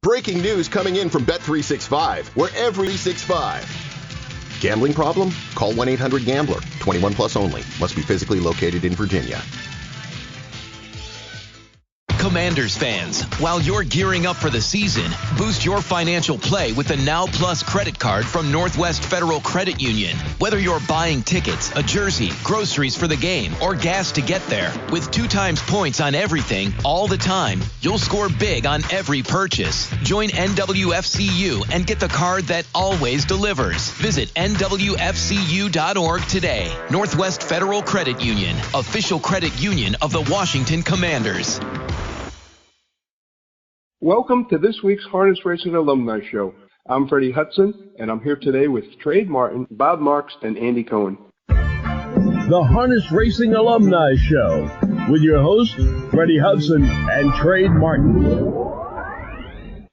Breaking news coming in from Bet365, where every 365. Gambling problem? Call 1-800-GAMBLER. 21 plus only. Must be physically located in Virginia. Commanders fans, while you're gearing up for the season, boost your financial play with the Now Plus credit card from Northwest Federal Credit Union. Whether you're buying tickets, a jersey, groceries for the game, or gas to get there, with 2 times points on everything, all the time, you'll score big on every purchase. Join NWFCU and get the card that always delivers. Visit nwfcu.org today. Northwest Federal Credit Union, official credit union of the Washington Commanders. Welcome to this week's Harness Racing Alumni Show. I'm Freddie Hudson, and I'm here today with Trade Martin, Bob Marks, and Andy Cohen. The Harness Racing Alumni Show with your hosts, Freddie Hudson and Trade Martin.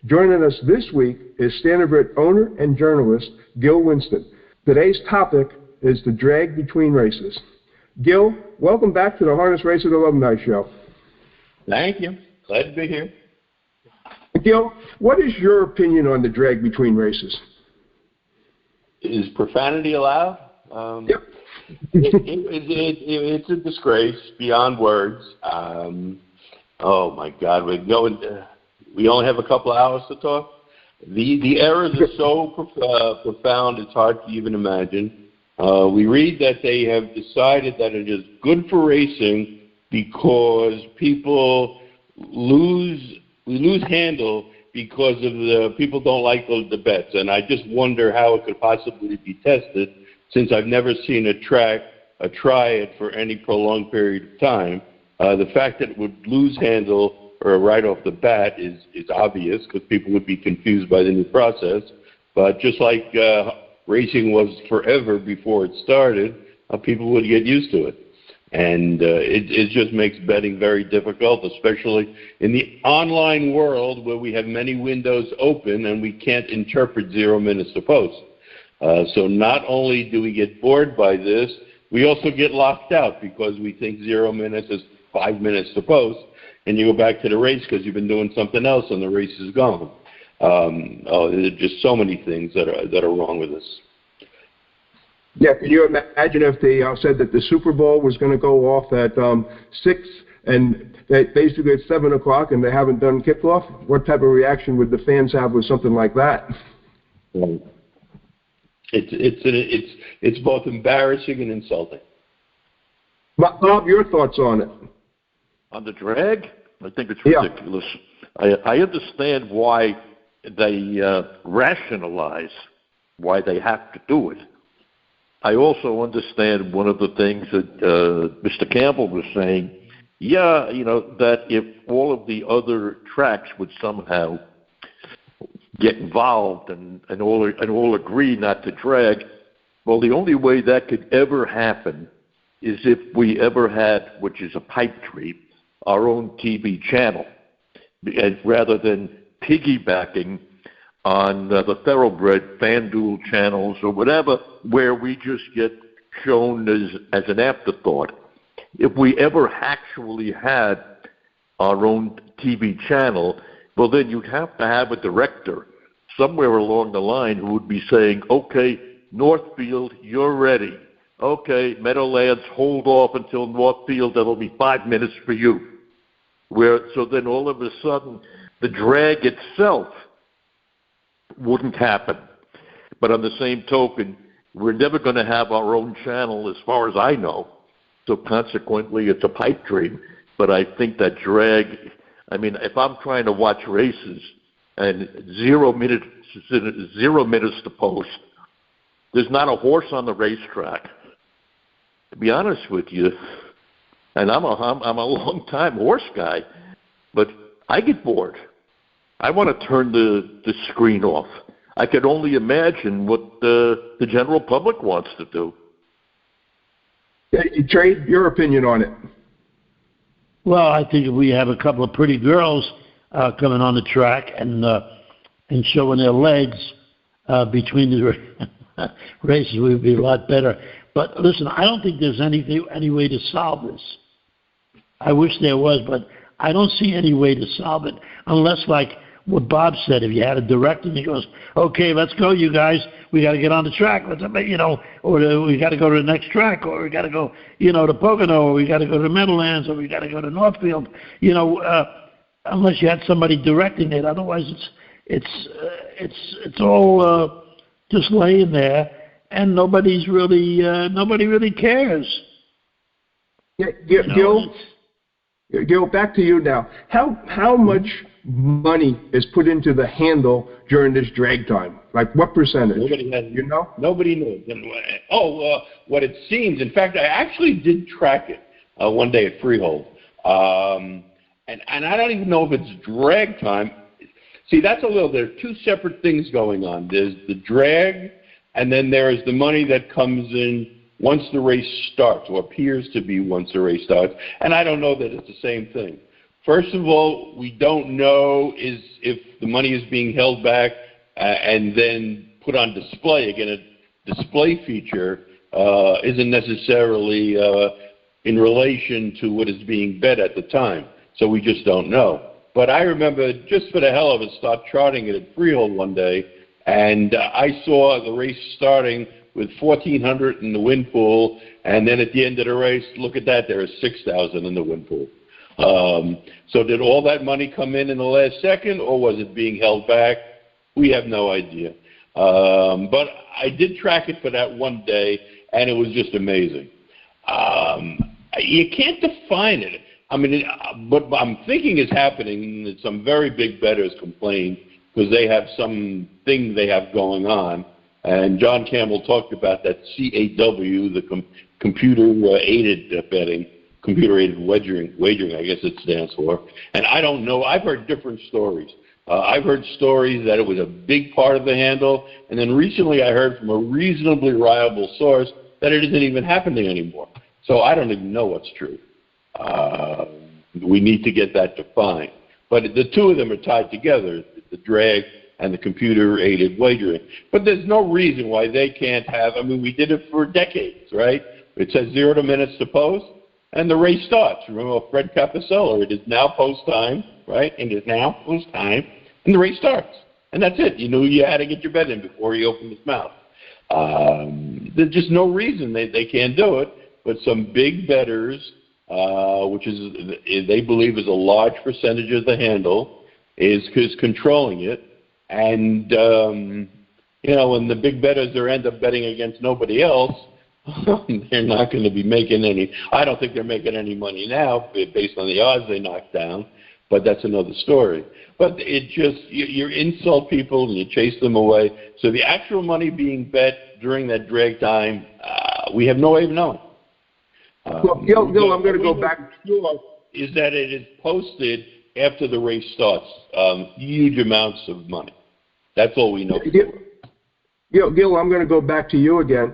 Joining us this week is standardbred owner and journalist Gil Winston. Today's topic is the drag between races. Gil, welcome back to the Harness Racing Alumni Show. Thank you. Glad to be here. Gil, what is your opinion on the drag between races? Is profanity allowed? Yep. It's a disgrace beyond words. Oh my God, we only have a couple of hours to talk. The errors are so profound, it's hard to even imagine. We read that they have decided that it is good for racing because people lose handle because of the people don't like the bets, and I just wonder how it could possibly be tested, since I've never seen a try it for any prolonged period of time. The fact that it would lose handle or right off the bat is obvious, because people would be confused by the new process. But just like racing was forever before it started, people would get used to it. And it just makes betting very difficult, especially in the online world where we have many windows open and we can't interpret 0 minutes to post. So not only do we get bored by this, we also get locked out because we think 0 minutes is 5 minutes to post, and you go back to the race because you've been doing something else and the race is gone. There are just so many things that are wrong with this. Yeah, can you imagine if they said that the Super Bowl was going to go off at 6 and basically at 7 o'clock and they haven't done kickoff? What type of reaction would the fans have with something like that? It's both embarrassing and insulting. Bob, your thoughts on it? On the drag? I think it's ridiculous. Yeah. I understand why they rationalize why they have to do it. I also understand one of the things that Mr. Campbell was saying, that if all of the other tracks would somehow get involved and all agree not to drag, well, the only way that could ever happen is if we ever had, which is a pipe dream, our own TV channel, and rather than piggybacking on the thoroughbred FanDuel channels or whatever, where we just get shown as an afterthought. If we ever actually had our own TV channel, well, then you'd have to have a director somewhere along the line who would be saying, okay, Northfield, you're ready. Okay, Meadowlands, hold off until Northfield. That'll be 5 minutes for you. So then all of a sudden, the drag itself wouldn't happen. But on the same token, we're never going to have our own channel as far as I know. So consequently, it's a pipe dream. But I think that drag, if I'm trying to watch races and 0 minutes to post, there's not a horse on the racetrack. To be honest with you, and I'm a long-time horse guy, but I get bored. I want to turn the screen off. I can only imagine what the general public wants to do. Trade, your opinion on it? Well, I think if we have a couple of pretty girls coming on the track and showing their legs between the races, we'd be a lot better. But listen, I don't think there's any way to solve this. I wish there was, but I don't see any way to solve it unless, like, what Bob said. If you had a director, he goes, "Okay, let's go, you guys. We got to get on the track. Let's, or we got to go to the next track, or we got to go, to Pocono, or we got to go to Meadowlands, or we got to go to Northfield." Unless you had somebody directing it, otherwise it's all just laying there, and nobody really cares. Yeah, Gil, back to you now. How much money is put into the handle during this drag time? Like what percentage? Nobody has. Nobody knows. What it seems. In fact, I actually did track it one day at Freehold, and I don't even know if it's drag time. See, there are two separate things going on. There's the drag, and then there's the money that comes in once the race starts, or appears to be once the race starts, and I don't know that it's the same thing. First of all, we don't know if the money is being held back and then put on display. Again, a display feature isn't necessarily in relation to what is being bet at the time, so we just don't know. But I remember, just for the hell of it, start charting it at Freehold one day, and I saw the race starting with 1,400 in the win pool, and then at the end of the race, look at that, there is 6,000 in the win pool. So did all that money come in the last second, or was it being held back? We have no idea. But I did track it for that one day, and it was just amazing. You can't define it. I mean, what I'm thinking is happening that some very big bettors complain because they have some thing they have going on. And John Campbell talked about that CAW, the computer-aided betting, computer-aided wagering, I guess it stands for. And I don't know. I've heard different stories. I've heard stories that it was a big part of the handle, and then recently I heard from a reasonably reliable source that it isn't even happening anymore. So I don't even know what's true. We need to get that defined. But the two of them are tied together, the drag and the computer-aided wagering. But there's no reason why they can't have, we did it for decades, right? It says 0 minutes to post, and the race starts. Remember Fred Capiceller, it is now post time, right? And it is now post time, and the race starts. And that's it. You knew you had to get your bet in before he opened his mouth. There's just no reason they can't do it, but some big bettors, which is they believe is a large percentage of the handle, is controlling it. And, when the big bettors end up betting against nobody else, they're not going to be making any. I don't think they're making any money now based on the odds they knocked down, but that's another story. But it just, you insult people and you chase them away. So the actual money being bet during that drag time, we have no way of knowing. Gil, I'm going to go back. Is that it is posted after the race starts, huge amounts of money. That's all we know. Gil, I'm going to go back to you again.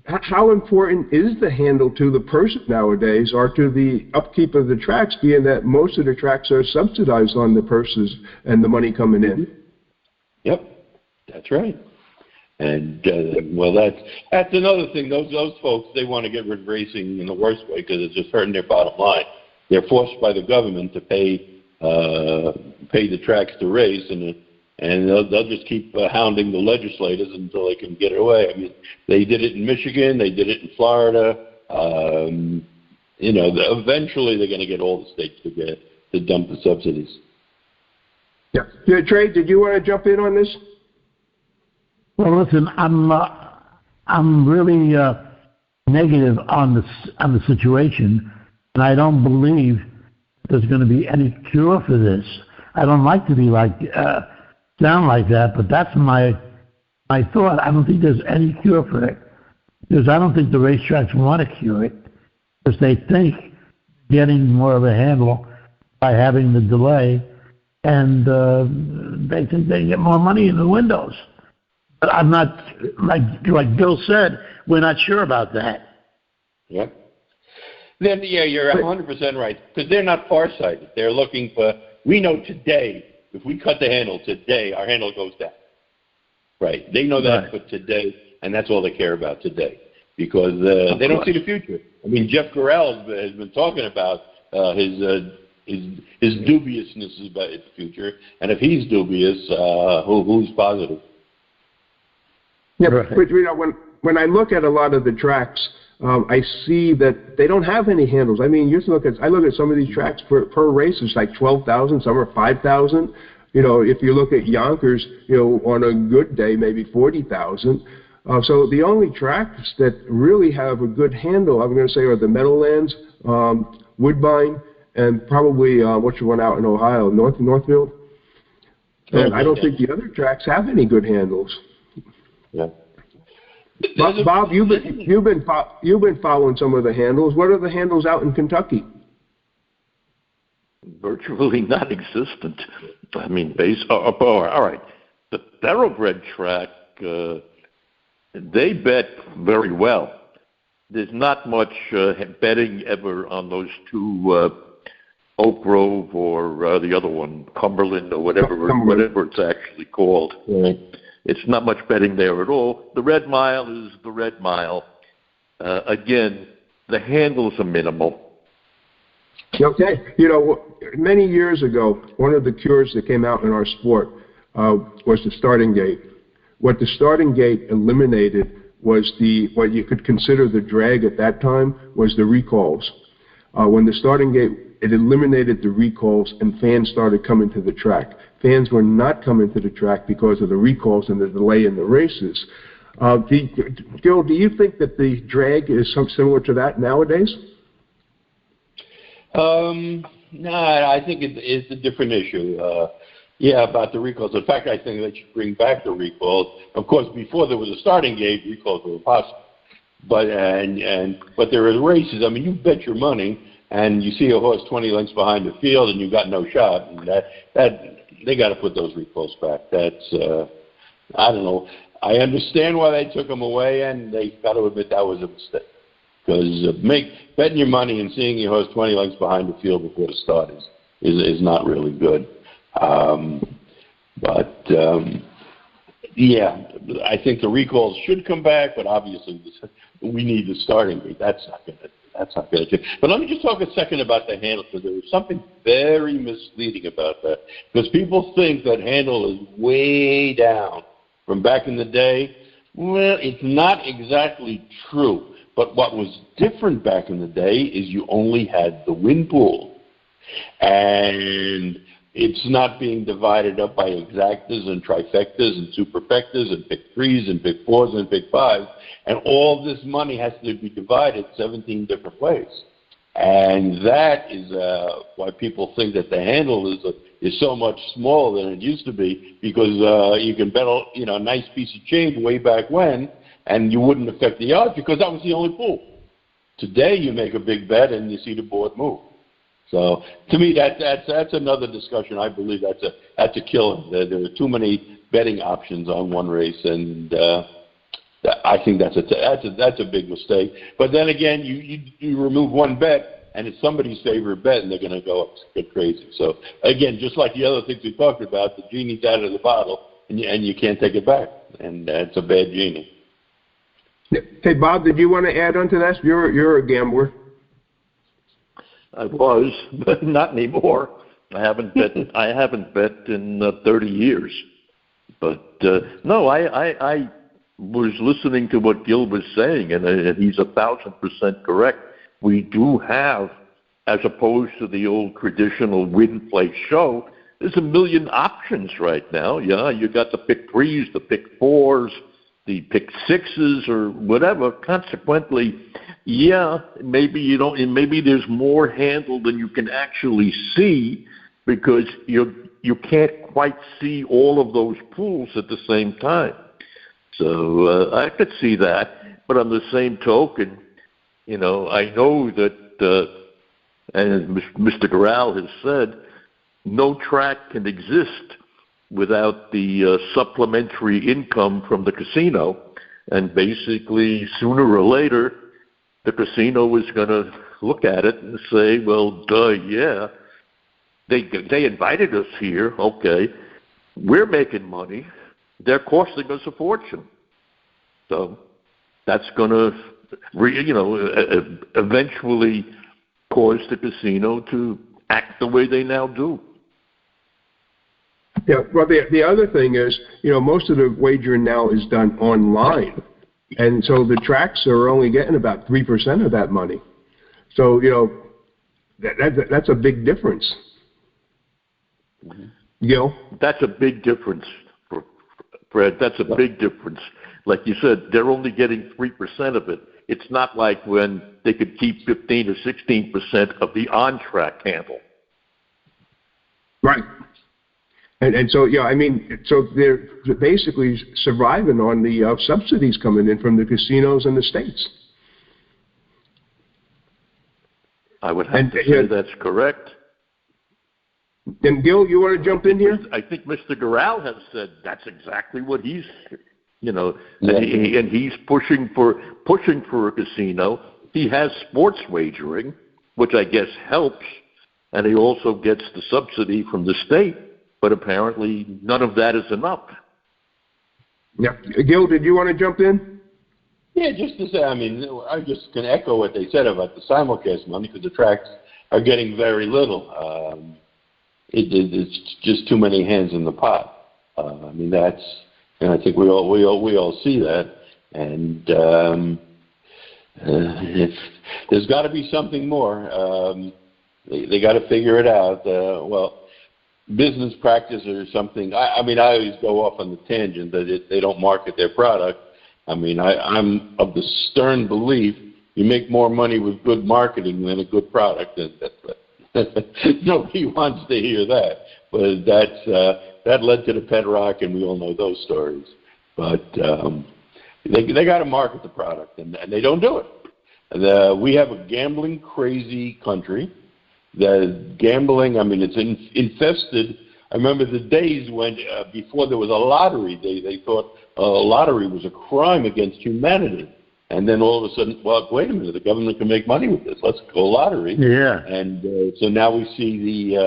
How important is the handle to the person nowadays, or to the upkeep of the tracks, being that most of the tracks are subsidized on the purses and the money coming in? Yep, that's right. And, that's another thing. Those folks, they want to get rid of racing in the worst way because it's just hurting their bottom line. They're forced by the government to pay the tracks to race, and they'll just keep hounding the legislators until they can get it away. They did it in Michigan. They did it in Florida. Eventually they're going to get all the states to dump the subsidies. Yeah. Trey, did you want to jump in on this? Well, listen, I'm really negative on the situation, and I don't believe there's going to be any cure for this. I don't like to be sound like that, but that's my thought. I don't think there's any cure for it, because I don't think the racetracks want to cure it, because they think getting more of a handle by having the delay, and they think they can get more money in the windows. But I'm not, like Bill said, we're not sure about that. Yeah. Then, you're 100% right, because they're not farsighted. They're looking for, we know today, if we cut the handle today, our handle goes down. Right. They know that for today, and that's all they care about today, because they don't see the future. Jeff Corral has been talking about his his dubiousness about its future, and if he's dubious, who's positive? Yeah, Right. but when I look at a lot of the tracks, I see that they don't have any handles. I mean, I look at some of these tracks per race, it's like 12,000, some are 5,000. If you look at Yonkers, on a good day, maybe 40,000. So the only tracks that really have a good handle, I'm going to say, are the Meadowlands, Woodbine, and probably what's the one out in Ohio, Northfield. And I don't think the other tracks have any good handles. Yeah. Bob, you've been following some of the handles. What are the handles out in Kentucky? Virtually non-existent. I mean, all right. The thoroughbred track, they bet very well. There's not much betting ever on those two, Oak Grove or the other one, Cumberland or whatever it's actually called. Right. It's not much betting there at all. The Red Mile is the Red Mile. Again, the handles are minimal. Okay. Many years ago, one of the cures that came out in our sport was the starting gate. What the starting gate eliminated was what you could consider the drag at that time was the recalls. When the starting gate, it eliminated the recalls and fans started coming to the track. Fans were not coming to the track because of the recalls and the delay in the races. Gil, do you think that the drag is similar to that nowadays? No, I think it's a different issue. About the recalls. In fact, I think they should bring back the recalls. Of course, before there was a starting gate, recalls were possible. But there are races. I mean, you bet your money, and you see a horse 20 lengths behind the field, and you've got no shot. And that they got to put those recalls back. That's I don't know. I understand why they took them away, and they got to admit that was a mistake. Because betting your money and seeing your horse 20 lengths behind the field before the start is not really good. I think the recalls should come back, but obviously we need the starting gate. That's not going to change. But let me just talk a second about the handle, because there was something very misleading about that. Because people think that handle is way down from back in the day. Well, it's not exactly true. But what was different back in the day is you only had the win pool. And it's not being divided up by exactas and trifectas and superfectas and pick threes and pick fours and pick fives. And all this money has to be divided 17 different ways. And that is why people think that the handle is so much smaller than it used to be, because you can bet a nice piece of change way back when, and you wouldn't affect the odds because that was the only pool. Today you make a big bet and you see the board move. So to me that's another discussion. I believe that's a killer. There are too many betting options on one race, and I think that's a big mistake. But then again, you remove one bet and it's somebody's favorite bet, and they're going to go get crazy. So again, just like the other things we talked about, the genie's out of the bottle, and you can't take it back, and that's a bad genie. Hey, Bob, did you want to add on to that? You're a gambler. I was, but not anymore. I haven't bet in 30 years. But no, I was listening to what Gil was saying, and he's 1,000% correct. We do have, as opposed to the old traditional win, play, show, there's a million options right now. Yeah, you got the pick threes, the pick fours, the pick sixes, or whatever. Consequently, maybe maybe there's more handle than you can actually see, because you can't quite see all of those pools at the same time. So I could see that, but on the same token, I know that, and Mr. Corral has said, no track can exist without the supplementary income from the casino. And basically, sooner or later, the casino is going to look at it and say, well, they invited us here, okay, we're making money, they're costing us a fortune. So that's going to, eventually cause the casino to act the way they now do. Yeah, well, the other thing is, most of the wagering now is done online. And so the tracks are only getting about 3% of that money. So, that's a big difference. Gil? That's a big difference, Fred. That's a big difference. Like you said, they're only getting 3% of it. It's not like when they could keep 15 or 16% of the on-track handle. Right. And so, so they're basically surviving on the subsidies coming in from the casinos in the States. I would have to say that's correct. And Gil, you want to jump in here? I think Mr. Gural has said that's exactly what he's, and he's pushing for a casino. He has sports wagering, which I guess helps, and he also gets the subsidy from the state. But apparently, none of that is enough. Yeah, Gil, did you want to jump in? Yeah, just to say, I just can echo what they said about the simulcast money because the tracks are getting very little. It's just too many hands in the pot. That's, and I think we all see that, and there's got to be something more. They got to figure it out. Business practice or something. I always go off on the tangent that they don't market their product. I'm of the stern belief you make more money with good marketing than a good product. Nobody wants to hear that. But that led to the pet rock, and we all know those stories. But they got to market the product, and they don't do it. We have a gambling crazy country. The gambling, it's infested. I remember the days when, before there was a lottery, they thought a lottery was a crime against humanity. And then all of a sudden, well, wait a minute, the government can make money with this. Let's go lottery. Yeah. And so now we see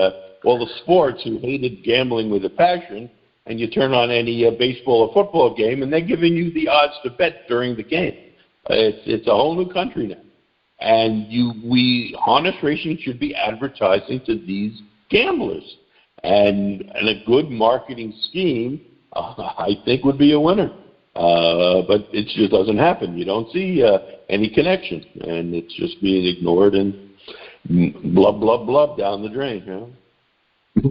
all the sports who hated gambling with a passion, and you turn on any baseball or football game, and they're giving you the odds to bet during the game. It's a whole new country now. And Harness Racing should be advertising to these gamblers. And a good marketing scheme, I think, would be a winner. But it just doesn't happen. You don't see any connection. And it's just being ignored and blub, blub, blub down the drain.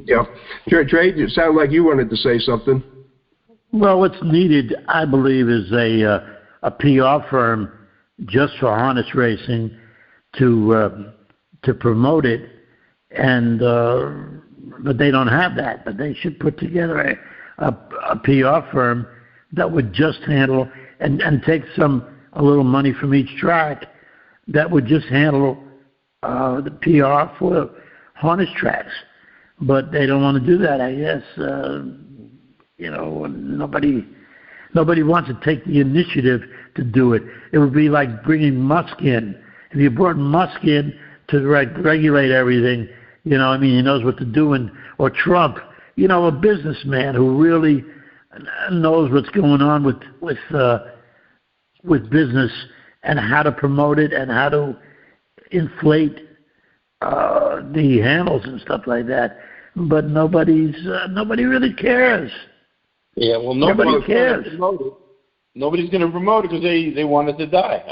Yeah. Trey, it sounded like you wanted to say something. Well, what's needed, I believe, is a PR firm just for harness racing to promote it, and but they don't have that. But they should put together a PR firm that would just handle and take a little money from each track that would just handle the PR for harness tracks. But they don't want to do that, I guess. Nobody wants to take the initiative to do it. It would be like bringing Musk in. If you brought Musk in to regulate everything, he knows what to do, or Trump, a businessman who really knows what's going on with business and how to promote it and how to inflate the handles and stuff like that. But nobody really cares. Yeah, well, nobody cares. Nobody's going to promote it because they want it to die.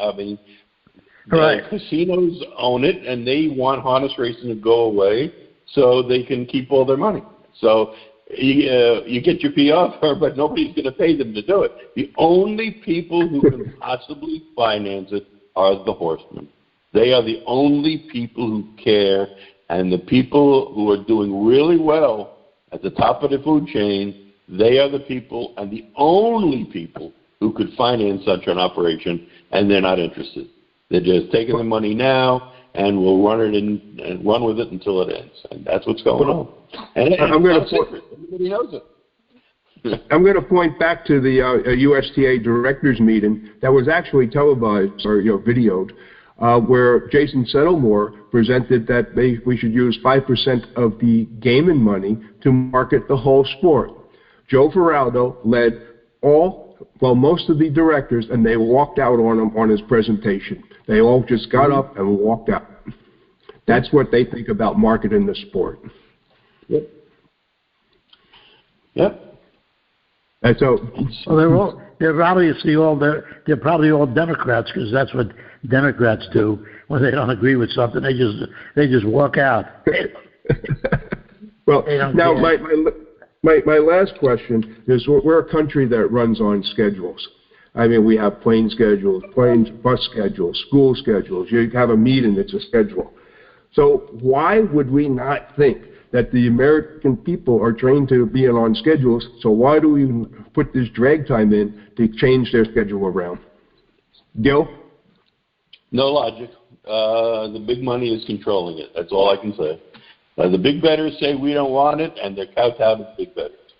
Right. Casinos own it, and they want harness racing to go away so they can keep all their money. So you get your PR firm, but nobody's going to pay them to do it. The only people who can possibly finance it are the horsemen. They are the only people who care, and the people who are doing really well at the top of the food chain, they are the people and the only people who could finance such an operation, and they're not interested. They're just taking the money now, and we'll run it and run with it until it ends. And that's what's going on. And everybody knows it. I'm going to point back to the USTA directors meeting that was actually televised or videoed, where Jason Settlemore presented that we should use 5% of the gaming money to market the whole sport. Joe Feraldo led most of the directors, and they walked out on him on his presentation. They all just got up and walked out. That's what they think about marketing the sport. Yep. And so, well, they're probably all Democrats, because that's what Democrats do when they don't agree with something. They just walk out. well, now my last question is: we're a country that runs on schedules. I mean, we have plane schedules, bus schedules, school schedules. You have a meeting; it's a schedule. So why would we not think that the American people are trained to be on schedules? So why do we put this drag time in to change their schedule around? Gil? No logic. The big money is controlling it. That's all I can say. The big bettors say we don't want it, and they're kowtowed to the big bettors.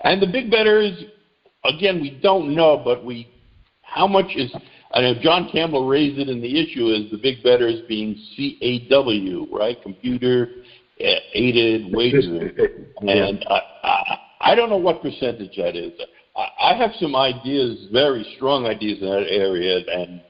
And the big bettors, again, we don't know, but how much is, I know John Campbell raised it in the issue as the big bettors being CAW, right? Computer aided wagering. And I don't know what percentage that is. I have some ideas, very strong ideas in that area. And,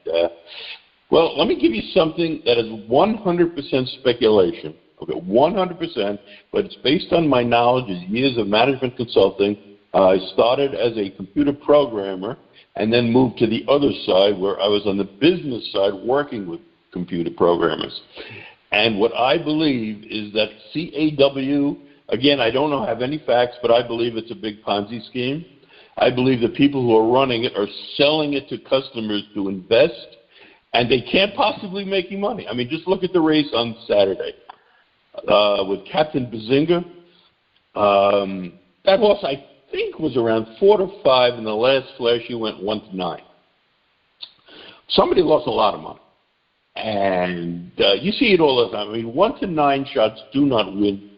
well, let me give you something that is 100% speculation. Okay, 100%, but it's based on my knowledge of years of management consulting. I started as a computer programmer and then moved to the other side where I was on the business side working with computer programmers. And what I believe is that CAW, again, I don't have any facts, but I believe it's a big Ponzi scheme. I believe the people who are running it are selling it to customers to invest, and they can't possibly make any money. I mean, just look at the race on Saturday with Captain Bazinga. That horse, I think, was around 4-5. In the last flash, he went 1-9. Somebody lost a lot of money. And you see it all the time. I mean, 1-9 shots do not win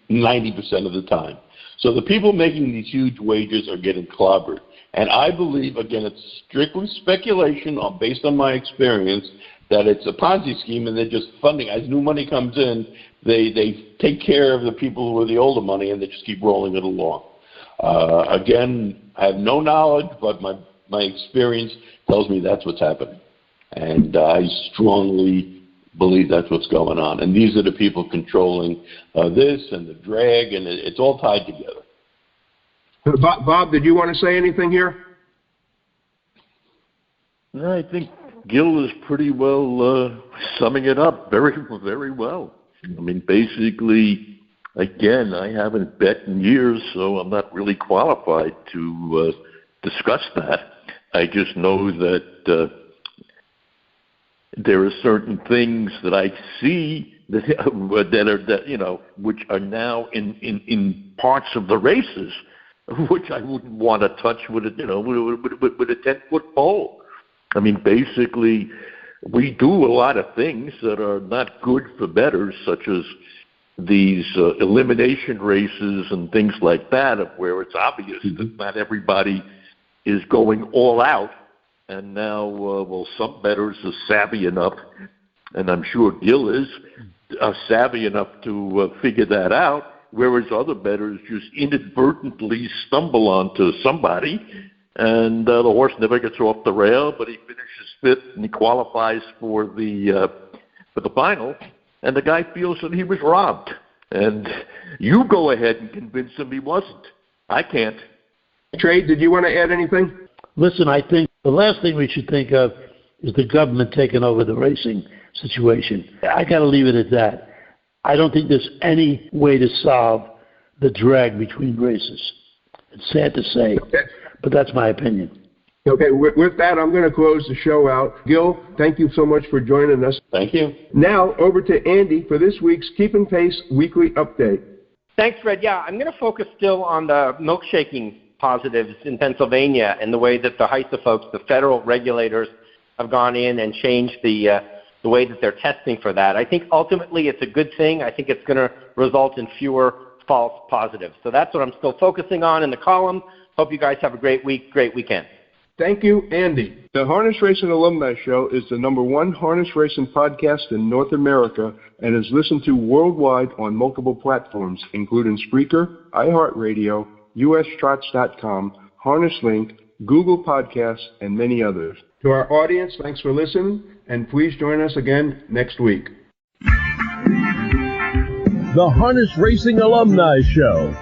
90% of the time. So the people making these huge wagers are getting clobbered. And I believe, again, it's strictly speculation based on my experience, that it's a Ponzi scheme and they're just funding. As new money comes in, they take care of the people who are the older money and they just keep rolling it along. Again, I have no knowledge, but my experience tells me that's what's happening. And I strongly believe that's what's going on. And these are the people controlling this and the drag, and it's all tied together. Bob, did you want to say anything here? No, I think Gil is pretty well summing it up very, very well. I mean, basically, again, I haven't bet in years, so I'm not really qualified to discuss that. I just know that there are certain things that I see that which are now in parts of the races, which I wouldn't want to touch with a 10-foot pole. I mean, basically, we do a lot of things that are not good for bettors, such as these elimination races and things like that, where it's obvious that not everybody is going all out. And now, some bettors are savvy enough, and I'm sure Gil is savvy enough to figure that out, whereas other bettors just inadvertently stumble onto somebody, and the horse never gets off the rail, but he finishes fifth and he qualifies for the final, and the guy feels that he was robbed. And you go ahead and convince him he wasn't. I can't. Trey, did you want to add anything? Listen, I think the last thing we should think of is the government taking over the racing situation. I got to leave it at that. I don't think there's any way to solve the drag between races. It's sad to say, but that's my opinion. Okay, with that, I'm going to close the show out. Gil, thank you so much for joining us. Thank you. Now, over to Andy for this week's Keeping Pace Weekly Update. Thanks, Fred. Yeah, I'm going to focus still on the milkshaking positives in Pennsylvania and the way that the HISA folks, the federal regulators, have gone in and changed the way that they're testing for that. I think ultimately it's a good thing. I think it's going to result in fewer false positives. So that's what I'm still focusing on in the column. Hope you guys have a great week, great weekend. Thank you, Andy. The Harness Racing Alumni Show is the #1 harness racing podcast in North America and is listened to worldwide on multiple platforms, including Spreaker, iHeartRadio, USTrots.com, HarnessLink, Google Podcasts, and many others. To our audience, thanks for listening, and please join us again next week. the Harness Racing Alumni Show,